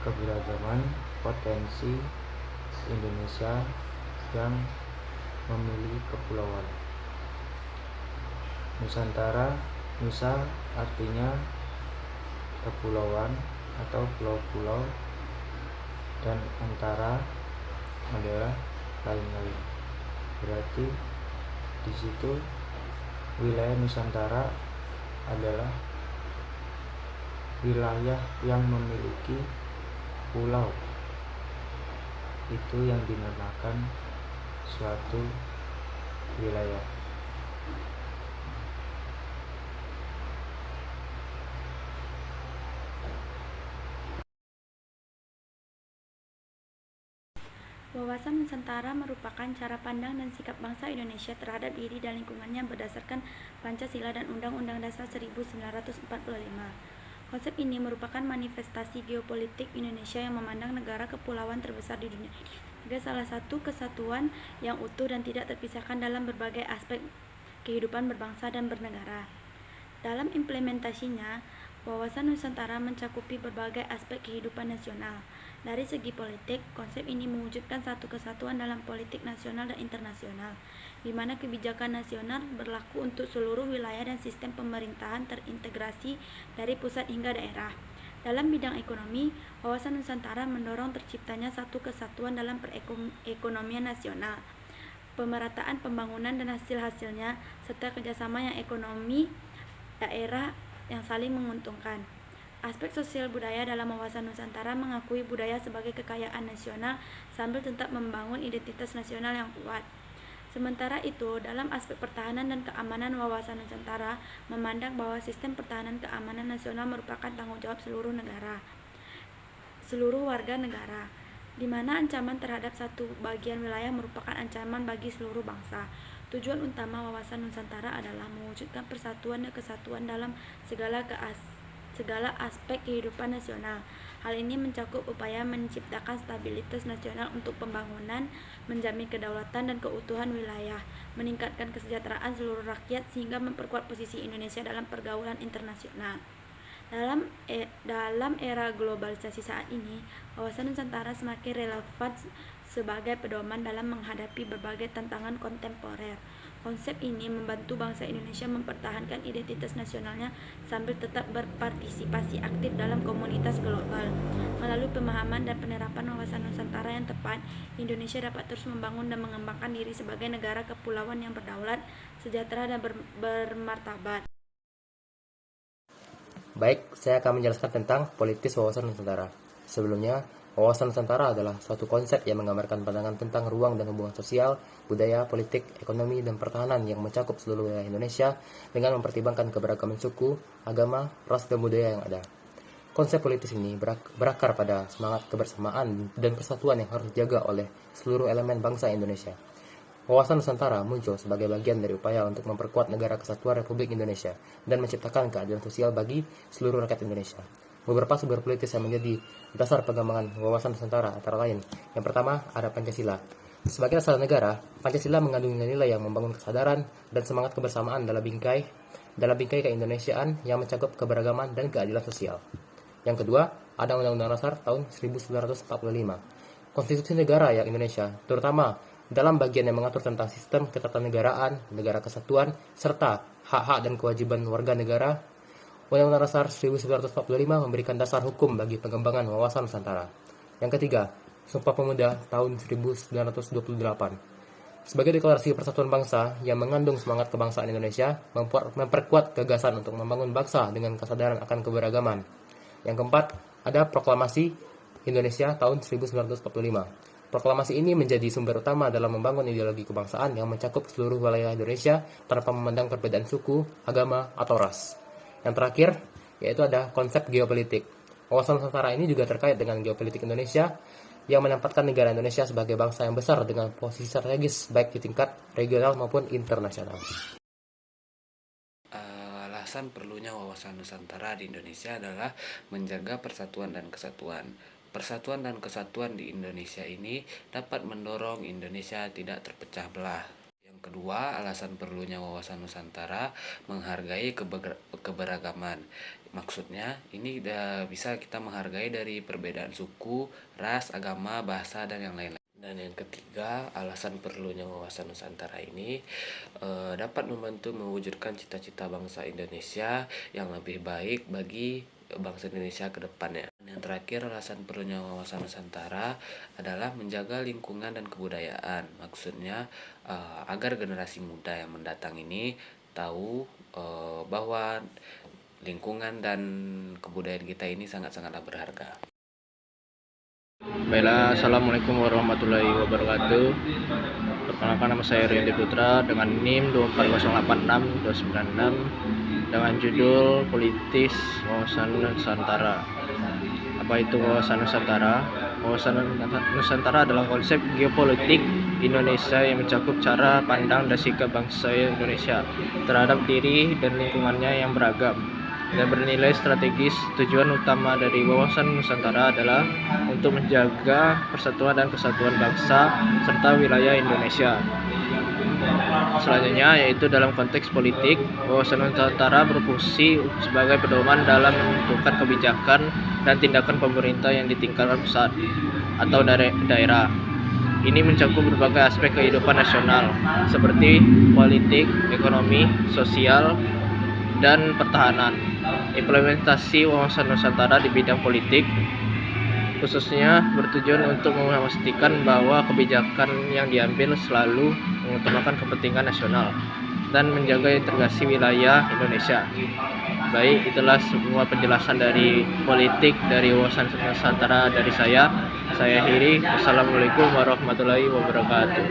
keberagaman potensi Indonesia yang memiliki kepulauan. Nusantara, Nusa artinya kepulauan atau pulau-pulau, dan antara adalah lain-lain. Berarti di situ wilayah Nusantara adalah wilayah yang memiliki pulau. Itu yang dinamakan suatu wilayah. Wawasan Nusantara merupakan cara pandang dan sikap bangsa Indonesia terhadap diri dan lingkungannya berdasarkan Pancasila dan Undang-Undang Dasar 1945. Konsep ini merupakan manifestasi geopolitik Indonesia yang memandang negara kepulauan terbesar di dunia ini sebagai salah satu kesatuan yang utuh dan tidak terpisahkan dalam berbagai aspek kehidupan berbangsa dan bernegara. Dalam implementasinya, wawasan Nusantara mencakupi berbagai aspek kehidupan nasional. Dari segi politik, konsep ini mewujudkan satu kesatuan dalam politik nasional dan internasional, di mana kebijakan nasional berlaku untuk seluruh wilayah dan sistem pemerintahan terintegrasi dari pusat hingga daerah. Dalam bidang ekonomi, wawasan Nusantara mendorong terciptanya satu kesatuan dalam perekonomian nasional, pemerataan pembangunan dan hasil-hasilnya, serta kerjasama yang ekonomi daerah yang saling menguntungkan. Aspek sosial budaya dalam wawasan Nusantara mengakui budaya sebagai kekayaan nasional sambil tetap membangun identitas nasional yang kuat. Sementara itu, dalam aspek pertahanan dan keamanan, wawasan Nusantara memandang bahwa sistem pertahanan keamanan nasional merupakan tanggung jawab seluruh warga negara, di mana ancaman terhadap satu bagian wilayah merupakan ancaman bagi seluruh bangsa. Tujuan utama wawasan Nusantara adalah mewujudkan persatuan dan kesatuan dalam segala aspek kehidupan nasional. Hal ini mencakup upaya menciptakan stabilitas nasional untuk pembangunan, menjamin kedaulatan dan keutuhan wilayah, meningkatkan kesejahteraan seluruh rakyat sehingga memperkuat posisi Indonesia dalam pergaulan internasional. Dalam era globalisasi saat ini, wawasan Nusantara semakin relevan sebagai pedoman dalam menghadapi berbagai tantangan kontemporer. Konsep ini membantu bangsa Indonesia mempertahankan identitas nasionalnya sambil tetap berpartisipasi aktif dalam komunitas global. Melalui pemahaman dan penerapan wawasan Nusantara yang tepat, Indonesia dapat terus membangun dan mengembangkan diri sebagai negara kepulauan yang berdaulat, sejahtera dan bermartabat. Baik, saya akan menjelaskan tentang politis wawasan Nusantara. Sebelumnya, wawasan Nusantara adalah suatu konsep yang menggambarkan pandangan tentang ruang dan hubungan sosial, budaya, politik, ekonomi, dan pertahanan yang mencakup seluruh wilayah Indonesia dengan mempertimbangkan keberagaman suku, agama, ras, dan budaya yang ada. Konsep politis ini berakar pada semangat kebersamaan dan persatuan yang harus dijaga oleh seluruh elemen bangsa Indonesia. Wawasan Nusantara muncul sebagai bagian dari upaya untuk memperkuat negara kesatuan Republik Indonesia dan menciptakan keadilan sosial bagi seluruh rakyat Indonesia. Beberapa sumber politis yang menjadi dasar pengembangan wawasan Nusantara antara lain. Yang pertama, ada Pancasila. Sebagai dasar negara, Pancasila mengandung nilai-nilai yang membangun kesadaran dan semangat kebersamaan dalam bingkai keindonesiaan yang mencakup keberagaman dan keadilan sosial. Yang kedua, ada Undang-Undang Dasar tahun 1945. Konstitusi negara yang Indonesia, terutama dalam bagian yang mengatur tentang sistem ketatanegaraan, negara kesatuan, serta hak-hak dan kewajiban warga negara, Undang-Undang Dasar 1945 memberikan dasar hukum bagi pengembangan wawasan Nusantara. Yang ketiga, Sumpah Pemuda tahun 1928. Sebagai deklarasi persatuan bangsa yang mengandung semangat kebangsaan Indonesia, memperkuat gagasan untuk membangun bangsa dengan kesadaran akan keberagaman. Yang keempat, ada Proklamasi Indonesia tahun 1945. Proklamasi ini menjadi sumber utama dalam membangun ideologi kebangsaan yang mencakup seluruh wilayah Indonesia tanpa memandang perbedaan suku, agama, atau ras. Yang terakhir, yaitu ada konsep geopolitik. Wawasan Nusantara ini juga terkait dengan geopolitik Indonesia yang menempatkan negara Indonesia sebagai bangsa yang besar dengan posisi strategis baik di tingkat regional maupun internasional. Alasan perlunya wawasan Nusantara di Indonesia adalah menjaga persatuan dan kesatuan. Persatuan dan kesatuan di Indonesia ini dapat mendorong Indonesia tidak terpecah belah. Yang kedua, alasan perlunya wawasan Nusantara menghargai keberagaman. Maksudnya, ini bisa kita menghargai dari perbedaan suku, ras, agama, bahasa, dan yang lain-lain. Dan yang ketiga, alasan perlunya wawasan Nusantara ini dapat membantu mewujudkan cita-cita bangsa Indonesia yang lebih baik bagi bangsa Indonesia ke depannya. Yang terakhir, alasan perlunya wawasan Nusantara adalah menjaga lingkungan dan kebudayaan. Maksudnya agar generasi muda yang mendatang ini tahu bahwa lingkungan dan kebudayaan kita ini sangat-sangatlah berharga. Baiklah, assalamualaikum warahmatullahi wabarakatuh. Perkenalkan, nama saya Rianti Putra dengan NIM 24086-296 dengan judul Politis Wawasan Nusantara. Apa itu wawasan Nusantara? Wawasan Nusantara adalah konsep geopolitik Indonesia yang mencakup cara pandang dan sikap bangsa Indonesia terhadap diri dan lingkungannya yang beragam dan bernilai strategis. Tujuan utama dari wawasan Nusantara adalah untuk menjaga persatuan dan kesatuan bangsa serta wilayah Indonesia. Selanjutnya, yaitu dalam konteks politik, wawasan Nusantara berfungsi sebagai pedoman dalam menentukan kebijakan dan tindakan pemerintah yang di tingkat pusat atau daerah. Ini mencakup berbagai aspek kehidupan nasional seperti politik, ekonomi, sosial, dan pertahanan. Implementasi wawasan Nusantara di bidang politik khususnya bertujuan untuk memastikan bahwa kebijakan yang diambil selalu mengutamakan kepentingan nasional dan menjaga integrasi wilayah Indonesia. Baik, itulah semua penjelasan dari politik dari wawasan Nusantara dari saya. Saya akhiri. Wassalamualaikum warahmatullahi wabarakatuh.